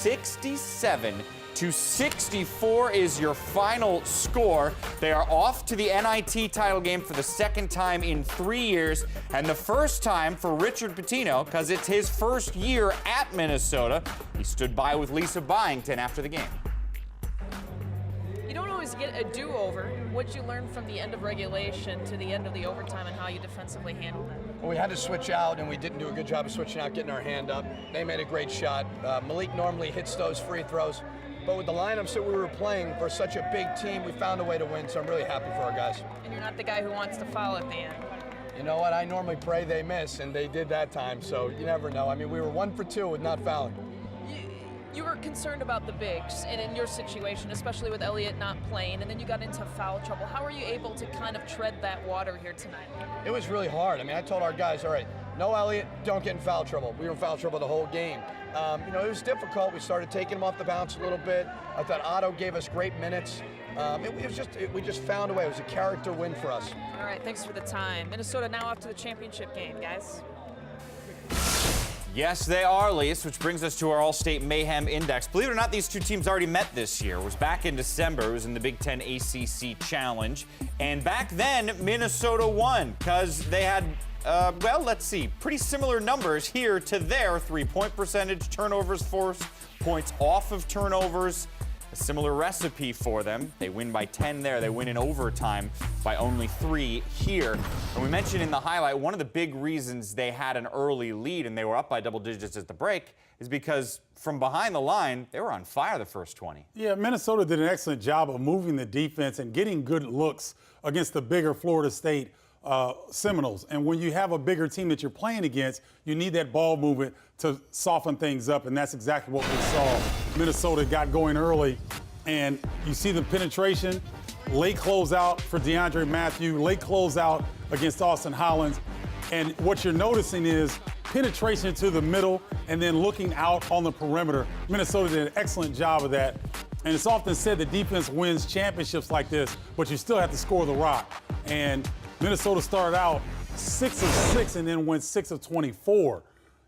67-64 is your final score. They are off to the NIT title game for the second time in 3 years, and the first time for Richard Pitino because it's his first year at Minnesota. He stood by with Lisa Byington after the game. You don't always get a do-over. What'd you learn from the end of regulation to the end of the overtime and how you defensively handled it? Well, we had to switch out, and we didn't do a good job of switching out, getting our hand up. They made a great shot. Malik normally hits those free throws, but with the lineups that we were playing for such a big team, we found a way to win, so I'm really happy for our guys. And you're not the guy who wants to foul at the end. You know what? I normally pray they miss, and they did that time, so you never know. I mean, we were 1 for 2 with not fouling. You were concerned about the bigs, and in your situation, especially with Elliott not playing, and then you got into foul trouble. How were you able to kind of tread that water here tonight? It was really hard. I mean, I told our guys, all right, no Elliott, don't get in foul trouble. We were in foul trouble the whole game. You know, it was difficult. We started taking him off the bounce a little bit. I thought Otto gave us great minutes. We just found a way. It was a character win for us. All right, thanks for the time. Minnesota now off to the championship game, guys. Yes, they are, Lise, which brings us to our All-State Mayhem Index. Believe it or not, these two teams already met this year. It was back in December. It was in the Big Ten ACC Challenge. And back then, Minnesota won because they had, well, let's see, pretty similar numbers here to their three-point percentage, turnovers forced, points off of turnovers. A similar recipe for them. They win by 10 there. They win in overtime by only 3 here. And we mentioned in the highlight, one of the big reasons they had an early lead and they were up by double digits at the break is because from behind the line, they were on fire the first 20. Yeah, Minnesota did an excellent job of moving the defense and getting good looks against the bigger Florida State Seminoles. And when you have a bigger team that you're playing against, you need that ball movement to soften things up, and that's exactly what we saw. Minnesota got going early, and you see the penetration, late closeout for DeAndre Matthew, late closeout against Austin Hollins, and what you're noticing is penetration to the middle and then looking out on the perimeter. Minnesota did an excellent job of that, and it's often said that defense wins championships like this, but you still have to score the rock. And Minnesota started out 6 of 6 and then went 6 of 24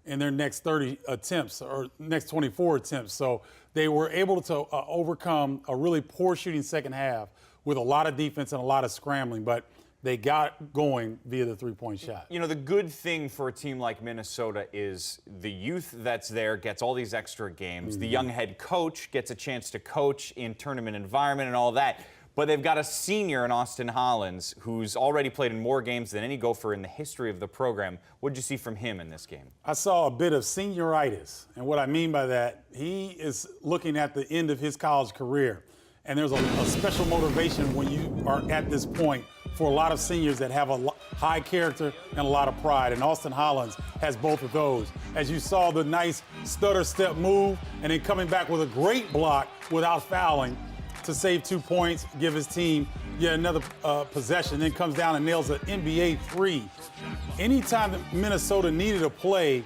in their next 30 attempts or next 24 attempts. So they were able to overcome a really poor shooting second half with a lot of defense and a lot of scrambling, but they got going via the three-point shot. You know, the good thing for a team like Minnesota is the youth that's there gets all these extra games. The young head coach gets a chance to coach in tournament environment and all that. But they've got a senior in Austin Hollins who's already played in more games than any Gopher in the history of the program. What did you see from him in this game? I saw a bit of senioritis. And what I mean by that, he is looking at the end of his college career. And there's a special motivation when you are at this point for a lot of seniors that have a high character and a lot of pride. And Austin Hollins has both of those. As you saw the nice stutter step move and then coming back with a great block without fouling to save 2 points, give his team yet another possession, then comes down and nails an NBA 3. Anytime that Minnesota needed a play,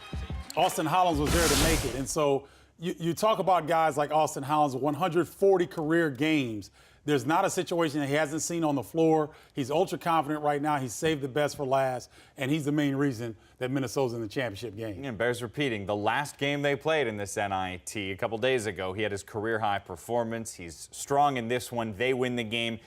Austin Hollins was there to make it. And so you talk about guys like Austin Hollins, 140 career games. There's not a situation that he hasn't seen on the floor. He's ultra confident right now. He's saved the best for last, and he's the main reason that Minnesota's in the championship game. And bears repeating, the last game they played in this NIT a couple days ago, he had his career-high performance. He's strong in this one. They win the game.